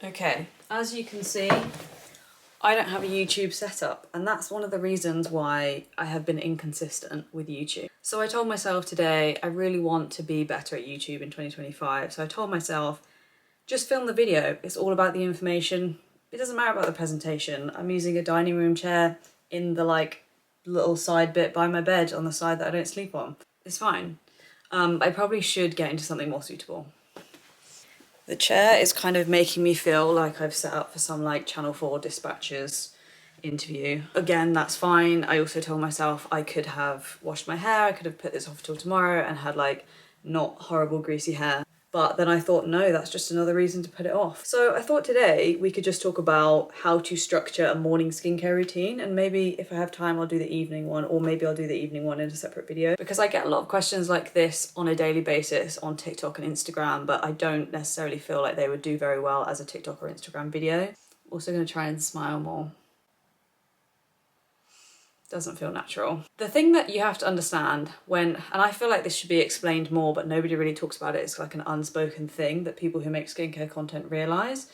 Okay, as you can see, I don't have a YouTube setup, and that's one of the reasons why I have been inconsistent with YouTube. So I told myself today I really want to be better at YouTube in 2025. So I told myself, just film the video. It's all about the information. It doesn't matter about the presentation. I'm using a dining room chair in the little side bit by my bed on the side that I don't sleep on. It's fine. I probably should get into something more suitable. The chair is kind of making me feel like I've set up for some Channel 4 dispatches interview. Again, that's fine. I also told myself I could have washed my hair, I could have put this off till tomorrow and had not horrible greasy hair. But then I thought, no, that's just another reason to put it off. So I thought today we could just talk about how to structure a morning skincare routine, and maybe if I have time I'll do the evening one, or maybe I'll do the evening one in a separate video, because I get a lot of questions like this on a daily basis on TikTok and Instagram, but I don't necessarily feel like they would do very well as a TikTok or Instagram video. Also going to try and smile more. Doesn't feel natural. The thing that you have to understand and I feel like this should be explained more, but nobody really talks about it, it's like an unspoken thing that people who make skincare content realise,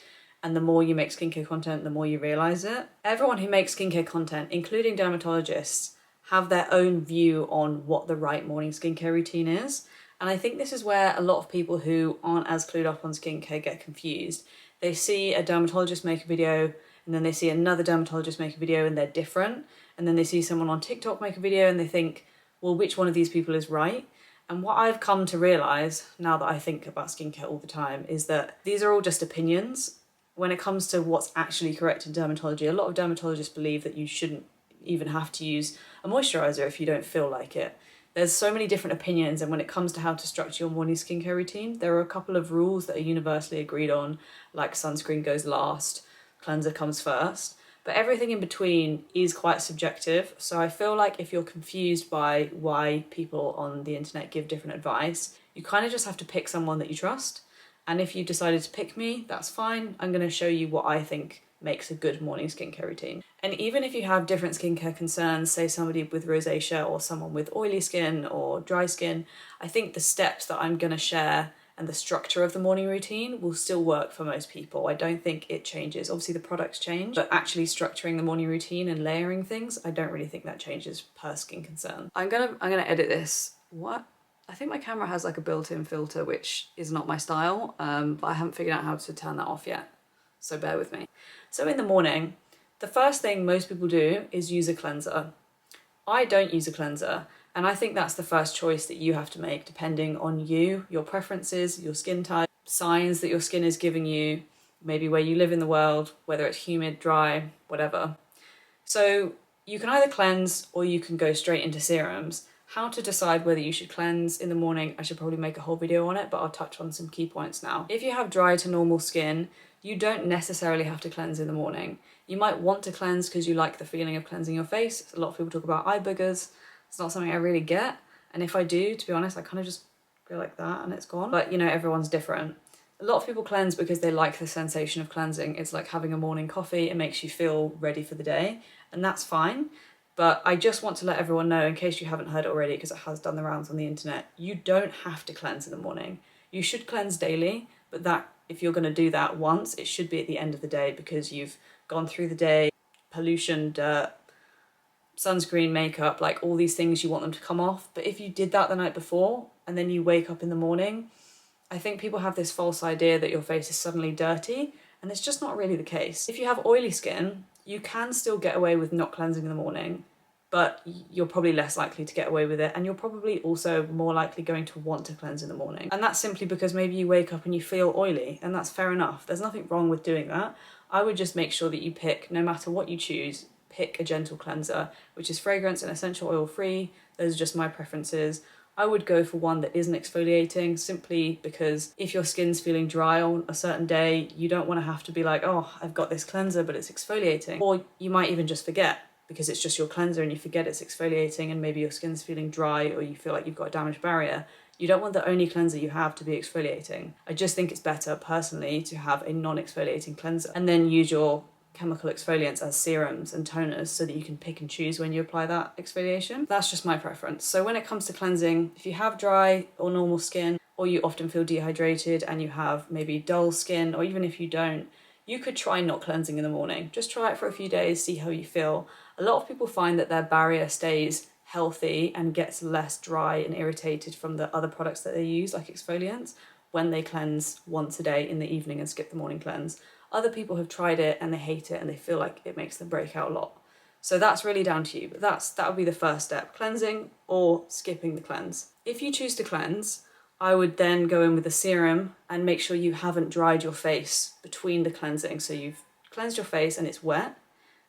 and the more you make skincare content, the more you realise it. Everyone who makes skincare content, including dermatologists, have their own view on what the right morning skincare routine is, and I think this is where a lot of people who aren't as clued up on skincare get confused. They see a dermatologist make a video, and then they see another dermatologist make a video and they're different. And then they see someone on TikTok make a video and they think, well, which one of these people is right? And what I've come to realise, now that I think about skincare all the time, is that these are all just opinions. When it comes to what's actually correct in dermatology, a lot of dermatologists believe that you shouldn't even have to use a moisturiser if you don't feel like it. There's so many different opinions, and when it comes to how to structure your morning skincare routine, there are a couple of rules that are universally agreed on, like sunscreen goes last, cleanser comes first. But everything in between is quite subjective. So I feel like if you're confused by why people on the internet give different advice, you kind of just have to pick someone that you trust. And if you decided to pick me, that's fine. I'm going to show you what I think makes a good morning skincare routine. And even if you have different skincare concerns, say somebody with rosacea or someone with oily skin or dry skin, I think the steps that I'm going to share and the structure of the morning routine will still work for most people. I don't think it changes. Obviously the products change, but actually structuring the morning routine and layering things, I don't really think that changes per skin concern. I'm gonna edit this. What? I think my camera has a built-in filter, which is not my style, but I haven't figured out how to turn that off yet. So bear with me. So in the morning, the first thing most people do is use a cleanser. I don't use a cleanser. And I think that's the first choice that you have to make, depending on you, your preferences, your skin type, signs that your skin is giving you, maybe where you live in the world, whether it's humid, dry, whatever. So you can either cleanse or you can go straight into serums. How to decide whether you should cleanse in the morning, I should probably make a whole video on it, but I'll touch on some key points now. If you have dry to normal skin, you don't necessarily have to cleanse in the morning. You might want to cleanse because you like the feeling of cleansing your face. A lot of people talk about eye boogers. It's not something I really get, and if I do, to be honest, I kind of just go like that and it's gone. But everyone's different. A lot of people cleanse because they like the sensation of cleansing. It's like having a morning coffee. It makes you feel ready for the day, and that's fine. But I just want to let everyone know, in case you haven't heard it already, because it has done the rounds on the internet, you don't have to cleanse in the morning. You should cleanse daily, but that if you're going to do that once, it should be at the end of the day, because you've gone through the day, pollution, dirt, sunscreen, makeup, all these things, you want them to come off. But if you did that the night before and then you wake up in the morning, I think people have this false idea that your face is suddenly dirty, and it's just not really the case. If you have oily skin, you can still get away with not cleansing in the morning, but you're probably less likely to get away with it, and you're probably also more likely going to want to cleanse in the morning. And that's simply because maybe you wake up and you feel oily, and that's fair enough. There's nothing wrong with doing that. I would just make sure that you pick, no matter what you choose, pick a gentle cleanser, which is fragrance and essential oil free. Those are just my preferences. I would go for one that isn't exfoliating, simply because if your skin's feeling dry on a certain day, you don't want to have to be like, oh, I've got this cleanser, but it's exfoliating. Or you might even just forget, because it's just your cleanser and you forget it's exfoliating, and maybe your skin's feeling dry or you feel like you've got a damaged barrier. You don't want the only cleanser you have to be exfoliating. I just think it's better, personally, to have a non-exfoliating cleanser and then use your chemical exfoliants as serums and toners so that you can pick and choose when you apply that exfoliation. That's just my preference. So when it comes to cleansing, if you have dry or normal skin, or you often feel dehydrated and you have maybe dull skin, or even if you don't, you could try not cleansing in the morning. Just try it for a few days, see how you feel. A lot of people find that their barrier stays healthy and gets less dry and irritated from the other products that they use, like exfoliants, when they cleanse once a day in the evening and skip the morning cleanse. Other people have tried it and they hate it and they feel like it makes them break out a lot. So that's really down to you, but that would be the first step, cleansing or skipping the cleanse. If you choose to cleanse, I would then go in with a serum and make sure you haven't dried your face between the cleansing. So you've cleansed your face and it's wet,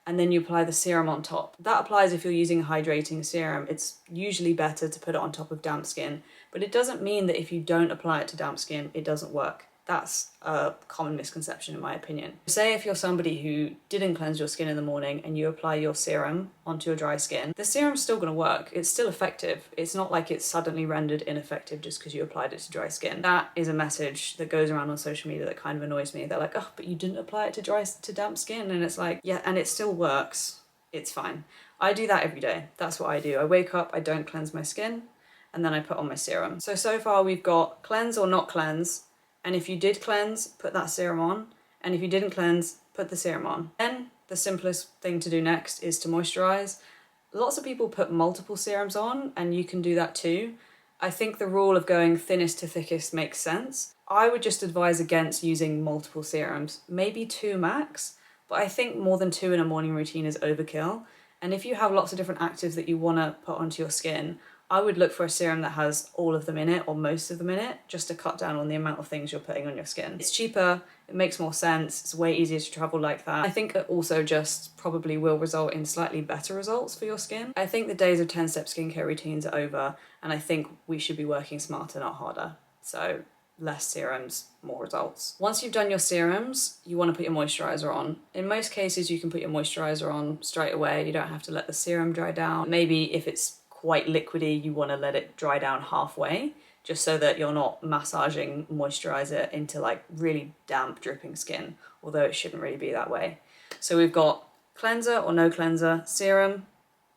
and then you apply the serum on top. That applies if you're using a hydrating serum. It's usually better to put it on top of damp skin, but it doesn't mean that if you don't apply it to damp skin, it doesn't work. That's a common misconception in my opinion. Say if you're somebody who didn't cleanse your skin in the morning and you apply your serum onto your dry skin, the serum's still gonna work. It's still effective. It's not like it's suddenly rendered ineffective just because you applied it to dry skin. That is a message that goes around on social media that kind of annoys me. They're like, oh, but you didn't apply it to damp skin. And it's like, yeah, and it still works. It's fine. I do that every day. That's what I do. I wake up, I don't cleanse my skin, and then I put on my serum. So far we've got cleanse or not cleanse. And if you did cleanse, put that serum on. And if you didn't cleanse, put the serum on. Then the simplest thing to do next is to moisturize. Lots of people put multiple serums on, and you can do that too. I think the rule of going thinnest to thickest makes sense. I would just advise against using multiple serums, maybe 2 max, but I think more than 2 in a morning routine is overkill. And if you have lots of different actives that you want to put onto your skin, I would look for a serum that has all of them in it or most of them in it, just to cut down on the amount of things you're putting on your skin. It's cheaper, it makes more sense, it's way easier to travel like that. I think it also just probably will result in slightly better results for your skin. I think the days of 10-step skincare routines are over, and I think we should be working smarter, not harder. So less serums, more results. Once you've done your serums, you want to put your moisturiser on. In most cases, you can put your moisturiser on straight away. You don't have to let the serum dry down. Maybe if it's quite liquidy, you want to let it dry down halfway, just so that you're not massaging moisturiser into like really damp dripping skin, although it shouldn't really be that way. So we've got cleanser or no cleanser, serum.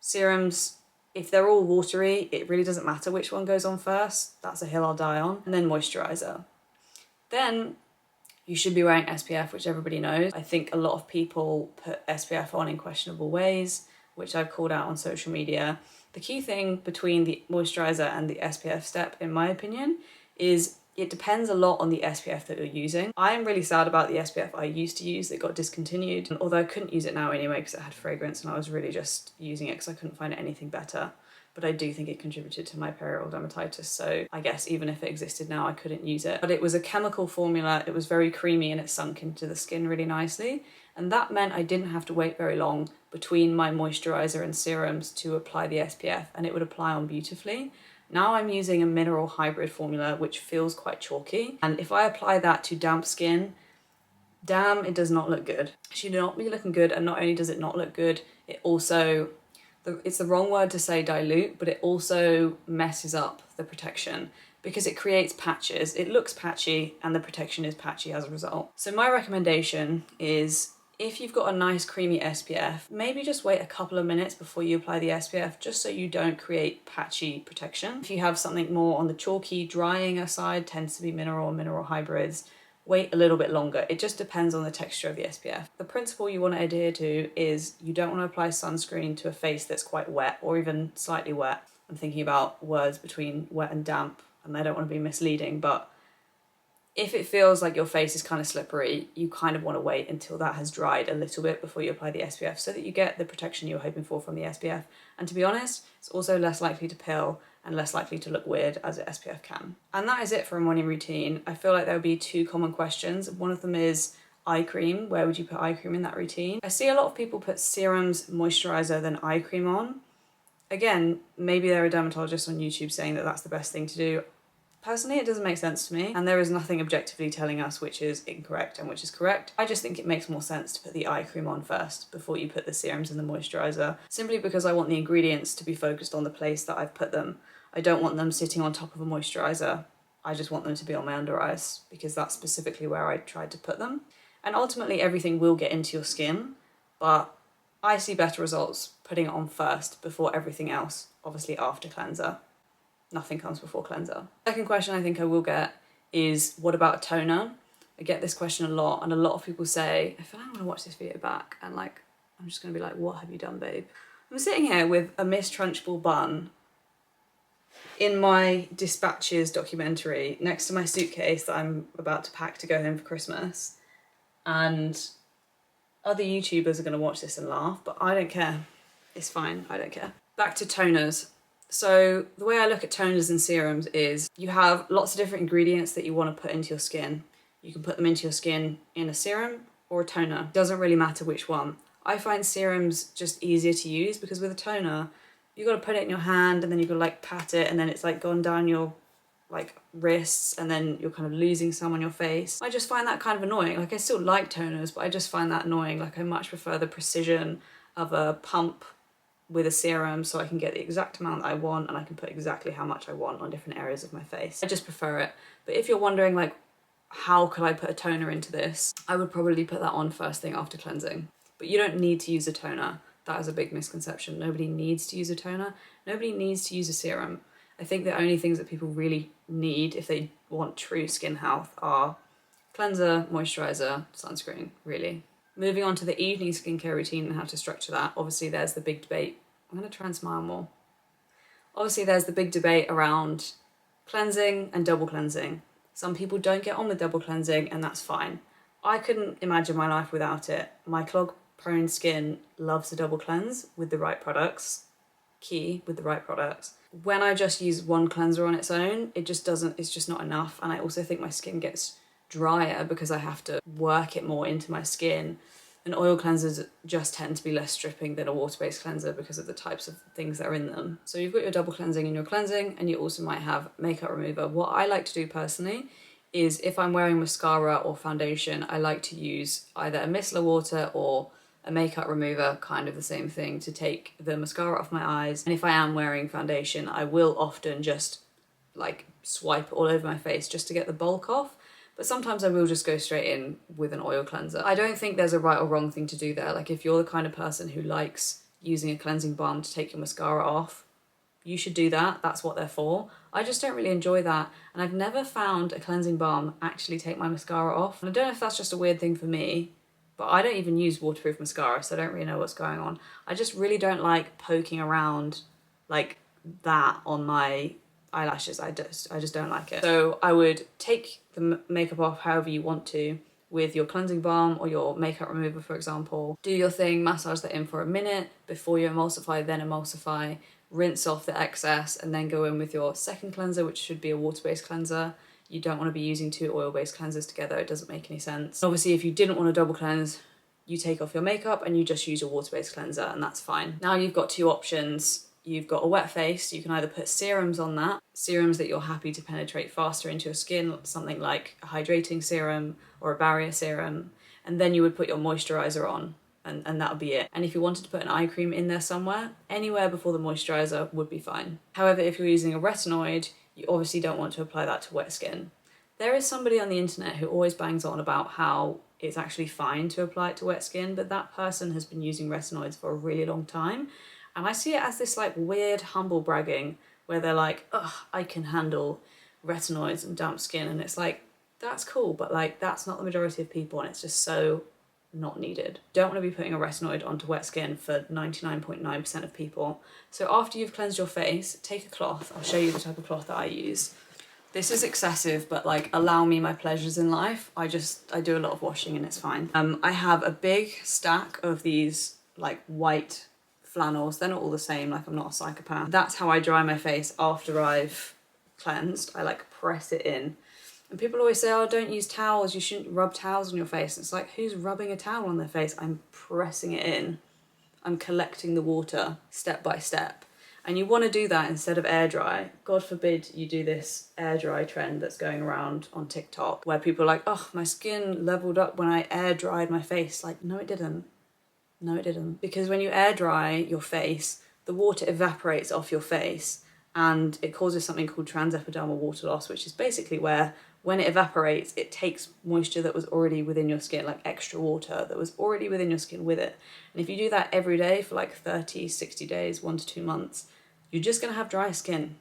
Serums, if they're all watery, it really doesn't matter which one goes on first. That's a hill I'll die on. And then moisturiser. Then you should be wearing SPF, which everybody knows. I think a lot of people put SPF on in questionable ways, which I've called out on social media. The key thing between the moisturiser and the SPF step, in my opinion, is it depends a lot on the SPF that you're using. I am really sad about the SPF I used to use that got discontinued, although I couldn't use it now anyway because it had fragrance and I was really just using it because I couldn't find anything better. But I do think it contributed to my perioral dermatitis, so I guess even if it existed now, I couldn't use it. But it was a chemical formula, it was very creamy and it sunk into the skin really nicely. And that meant I didn't have to wait very long between my moisturiser and serums to apply the SPF, and it would apply on beautifully. Now I'm using a mineral hybrid formula, which feels quite chalky. And if I apply that to damp skin, damn, it does not look good. It should not be looking good, and not only does it not look good, it also, it's the wrong word to say dilute, but it also messes up the protection because it creates patches. It looks patchy and the protection is patchy as a result. So my recommendation is, if you've got a nice creamy SPF, maybe just wait a couple of minutes before you apply the SPF, just so you don't create patchy protection. If you have something more on the chalky, drying side, tends to be mineral or mineral hybrids, wait a little bit longer. It just depends on the texture of the SPF. The principle you want to adhere to is you don't want to apply sunscreen to a face that's quite wet or even slightly wet. I'm thinking about words between wet and damp, and I don't want to be misleading, but if it feels like your face is kind of slippery, you kind of want to wait until that has dried a little bit before you apply the SPF so that you get the protection you're hoping for from the SPF. And to be honest, it's also less likely to peel and less likely to look weird as an SPF can. And that is it for a morning routine. I feel like there would be 2 common questions. One of them is eye cream. Where would you put eye cream in that routine? I see a lot of people put serums, moisturiser, then eye cream on. Again, maybe there are dermatologists on YouTube saying that that's the best thing to do. Personally, it doesn't make sense to me, and there is nothing objectively telling us which is incorrect and which is correct. I just think it makes more sense to put the eye cream on first before you put the serums and the moisturiser, simply because I want the ingredients to be focused on the place that I've put them. I don't want them sitting on top of a moisturiser. I just want them to be on my under eyes because that's specifically where I tried to put them. And ultimately everything will get into your skin, but I see better results putting it on first before everything else, obviously after cleanser. Nothing comes before cleanser. Second question I think I will get is, what about a toner? I get this question a lot, and a lot of people say, I feel like I'm gonna watch this video back and like, I'm just gonna be like, what have you done, babe? I'm sitting here with a Miss Trunchbull bun in my Dispatches documentary next to my suitcase that I'm about to pack to go home for Christmas. And other YouTubers are gonna watch this and laugh, but I don't care. It's fine, I don't care. Back to toners. So the way I look at toners and serums is you have lots of different ingredients that you want to put into your skin. You can put them into your skin in a serum or a toner. It doesn't really matter which one. I find serums just easier to use because with a toner, you've got to put it in your hand and then you've got to like pat it and then it's like gone down your like wrists and then you're kind of losing some on your face. I just find that kind of annoying. Like I still like toners, but I just find that annoying. Like I much prefer the precision of a pump with a serum so I can get the exact amount that I want and I can put exactly how much I want on different areas of my face. I just prefer it. But if you're wondering like, how could I put a toner into this? I would probably put that on first thing after cleansing. But you don't need to use a toner. That is a big misconception. Nobody needs to use a toner. Nobody needs to use a serum. I think the only things that people really need if they want true skin health are cleanser, moisturiser, sunscreen, really. Moving on to the evening skincare routine and how to structure that, obviously there's the big debate. I'm going to try and smile more. Obviously there's the big debate around cleansing and double cleansing. Some people don't get on with double cleansing and that's fine. I couldn't imagine my life without it. My clog-prone skin loves a double cleanse with the right products. Key, with the right products. When I just use one cleanser on its own, it's just not enough. And I also think my skin gets drier because I have to work it more into my skin. And oil cleansers just tend to be less stripping than a water-based cleanser because of the types of things that are in them. So you've got your double cleansing and your cleansing, and you also might have makeup remover. What I like to do personally is if I'm wearing mascara or foundation, I like to use either a micellar water or a makeup remover, kind of the same thing, to take the mascara off my eyes. And if I am wearing foundation, I will often just like swipe all over my face just to get the bulk off. But sometimes I will just go straight in with an oil cleanser. I don't think there's a right or wrong thing to do there. Like if you're the kind of person who likes using a cleansing balm to take your mascara off, you should do that. That's what they're for. I just don't really enjoy that. And I've never found a cleansing balm actually take my mascara off. And I don't know if that's just a weird thing for me, but I don't even use waterproof mascara, so I don't really know what's going on. I just really don't like poking around like that on my eyelashes. I just don't like it. So I would take the makeup off however you want to with your cleansing balm or your makeup remover, for example. Do your thing, massage that in for a minute before you emulsify, then emulsify, rinse off the excess, and then go in with your second cleanser, which should be a water-based cleanser. You don't want to be using two oil-based cleansers together. It doesn't make any sense. Obviously, if you didn't want to double cleanse, you take off your makeup and you just use your water-based cleanser, and that's fine. Now you've got two options. You've got a wet face. You can either put serums on that, serums that you're happy to penetrate faster into your skin, something like a hydrating serum or a barrier serum, and then you would put your moisturiser on, and that would be it. And if you wanted to put an eye cream in there somewhere, anywhere before the moisturiser would be fine. However, if you're using a retinoid, you obviously don't want to apply that to wet skin. There is somebody on the internet who always bangs on about how it's actually fine to apply it to wet skin, but that person has been using retinoids for a really long time. And I see it as this like weird humble bragging where they're like, ugh, I can handle retinoids and damp skin. And it's like, that's cool, but like that's not the majority of people and it's just so not needed. Don't want to be putting a retinoid onto wet skin for 99.9% of people. So after you've cleansed your face, take a cloth. I'll show you the type of cloth that I use. This is excessive, but like allow me my pleasures in life. I do a lot of washing and it's fine. I have a big stack of these like white flannels. They're not all the same, like I'm not a psychopath. That's how I dry my face after I've cleansed. I like press it in. And people always say, oh, don't use towels, you shouldn't rub towels on your face. It's like, who's rubbing a towel on their face? I'm pressing it in. I'm collecting the water step by step. And you want to do that instead of air dry. God forbid you do this air dry trend that's going around on TikTok where people are like, oh, my skin leveled up when I air dried my face. Like, no, it didn't. No, it didn't. Because when you air dry your face, the water evaporates off your face and it causes something called transepidermal water loss, which is basically where when it evaporates, it takes moisture that was already within your skin, like extra water that was already within your skin with it. And if you do that every day for like 30, 60 days, 1 to 2 months, you're just going to have dry skin.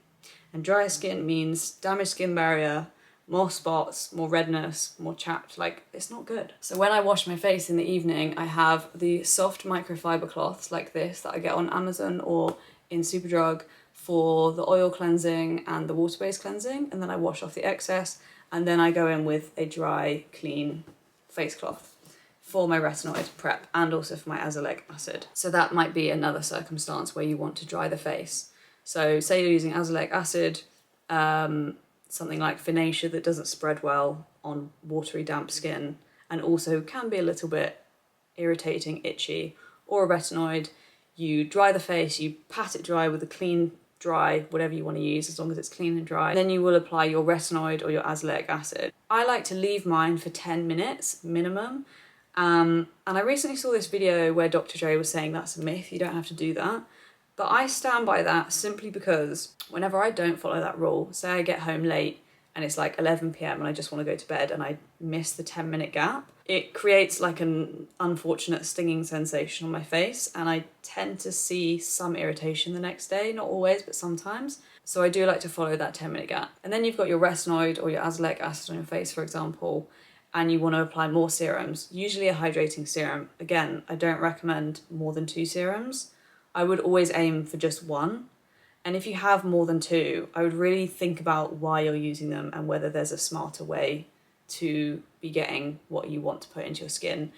And dry skin means damaged skin barrier, more spots, more redness, more chapped. Like, it's not good. So when I wash my face in the evening, I have the soft microfiber cloths like this that I get on Amazon or in Superdrug for the oil cleansing and the water-based cleansing, and then I wash off the excess, and then I go in with a dry, clean face cloth for my retinoid prep and also for my azelaic acid. So that might be another circumstance where you want to dry the face. So say you're using azelaic acid, something like Finacea that doesn't spread well on watery, damp skin and also can be a little bit irritating, itchy, or a retinoid, you dry the face, you pat it dry with a clean dry, whatever you want to use, as long as it's clean and dry. Then you will apply your retinoid or your azelaic acid. I like to leave mine for 10 minutes minimum. And I recently saw this video where Dr. Dre was saying that's a myth, you don't have to do that. But I stand by that simply because whenever I don't follow that rule, say I get home late and it's like 11 p.m. and I just want to go to bed and I miss the 10-minute gap, it creates like an unfortunate stinging sensation on my face, and I tend to see some irritation the next day, not always, but sometimes. So I do like to follow that 10-minute gap. And then you've got your retinoid or your azelaic acid on your face, for example, and you want to apply more serums, usually a hydrating serum. Again, I don't recommend more than 2 serums. I would always aim for just 1. And if you have more than 2, I would really think about why you're using them and whether there's a smarter way to be getting what you want to put into your skin,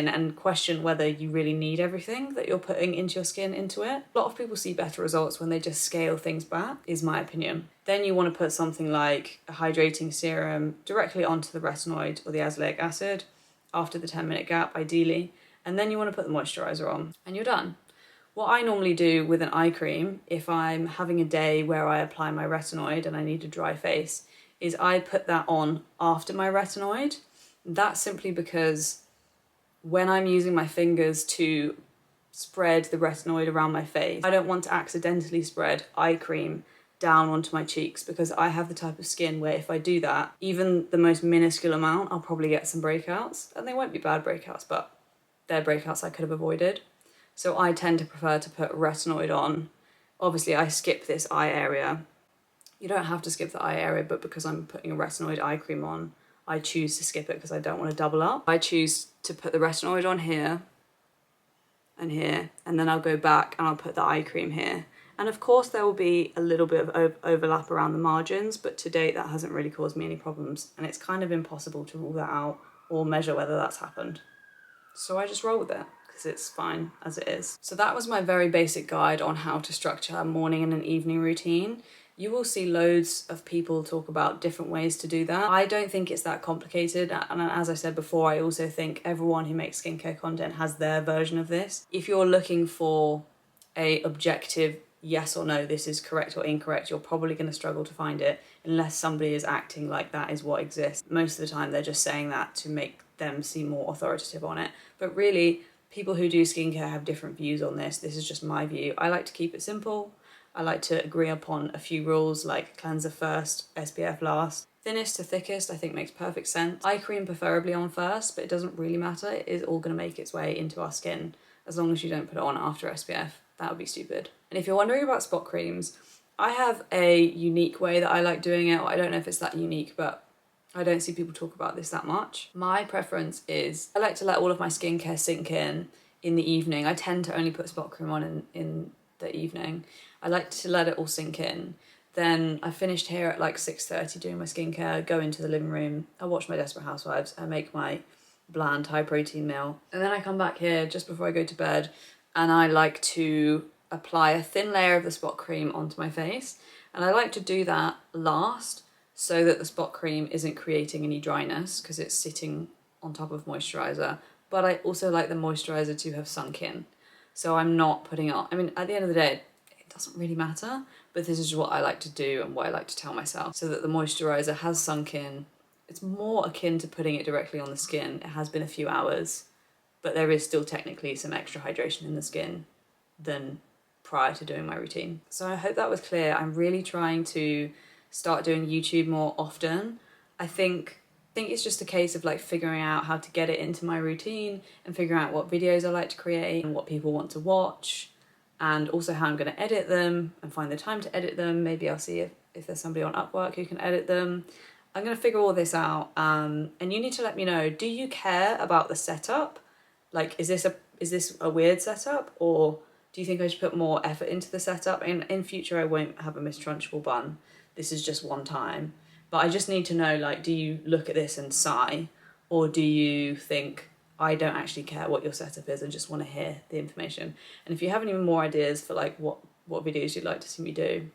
and question whether you really need everything that you're putting into your skin into it. A lot of people see better results when they just scale things back, is my opinion. Then you want to put something like a hydrating serum directly onto the retinoid or the azelaic acid after the 10-minute gap, ideally. And then you want to put the moisturiser on and you're done. What I normally do with an eye cream, if I'm having a day where I apply my retinoid and I need a dry face, is I put that on after my retinoid. That's simply because when I'm using my fingers to spread the retinoid around my face, I don't want to accidentally spread eye cream down onto my cheeks, because I have the type of skin where if I do that, even the most minuscule amount, I'll probably get some breakouts. And they won't be bad breakouts, but they're breakouts I could have avoided. So I tend to prefer to put retinoid on. Obviously, I skip this eye area. You don't have to skip the eye area, but because I'm putting a retinoid eye cream on, I choose to skip it because I don't want to double up. I choose to put the retinoid on here, and then I'll go back and I'll put the eye cream here. And of course there will be a little bit of overlap around the margins, but to date that hasn't really caused me any problems, and it's kind of impossible to rule that out or measure whether that's happened. So I just roll with it, because it's fine as it is. So that was my very basic guide on how to structure a morning and an evening routine. You will see loads of people talk about different ways to do that. I don't think it's that complicated, and as I said before, I also think everyone who makes skincare content has their version of this. If you're looking for a objective yes or no, this is correct or incorrect, you're probably going to struggle to find it unless somebody is acting like that is what exists. Most of the time they're just saying that to make them seem more authoritative on it. But really, people who do skincare have different views on this. This is just my view. I like to keep it simple. I like to agree upon a few rules like cleanser first, SPF last. Thinnest to thickest I think makes perfect sense. Eye cream preferably on first, but it doesn't really matter. It is all going to make its way into our skin as long as you don't put it on after SPF. That would be stupid. And if you're wondering about spot creams, I have a unique way that I like doing it. I don't know if it's that unique, but I don't see people talk about this that much. My preference is I like to let all of my skincare sink in the evening. I tend to only put spot cream on in the evening. I like to let it all sink in. Then I finished here at like 6:30 doing my skincare, go into the living room, I watch my Desperate Housewives, I make my bland high protein meal. And then I come back here just before I go to bed, and I like to apply a thin layer of the spot cream onto my face. And I like to do that last so that the spot cream isn't creating any dryness because it's sitting on top of moisturiser. But I also like the moisturiser to have sunk in. So I'm not putting on, I mean, at the end of the day, it doesn't really matter, but this is what I like to do and what I like to tell myself, so that the moisturiser has sunk in. It's more akin to putting it directly on the skin. It has been a few hours, but there is still technically some extra hydration in the skin than prior to doing my routine. So I hope that was clear. I'm really trying to start doing YouTube more often. I think it's just a case of like figuring out how to get it into my routine and figuring out what videos I like to create and what people want to watch, and also how I'm going to edit them and find the time to edit them. Maybe I'll see if there's somebody on Upwork who can edit them. I'm going to figure all this out, and you need to let me know, do you care about the setup? Like, is this a weird setup, or do you think I should put more effort into the setup? In future, I won't have a mistrunchable bun. This is just one time. But I just need to know, like, do you look at this and sigh, or do you think, I don't actually care what your setup is and just want to hear the information? And if you have any more ideas for, like, what videos you'd like to see me do,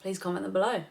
please comment them below.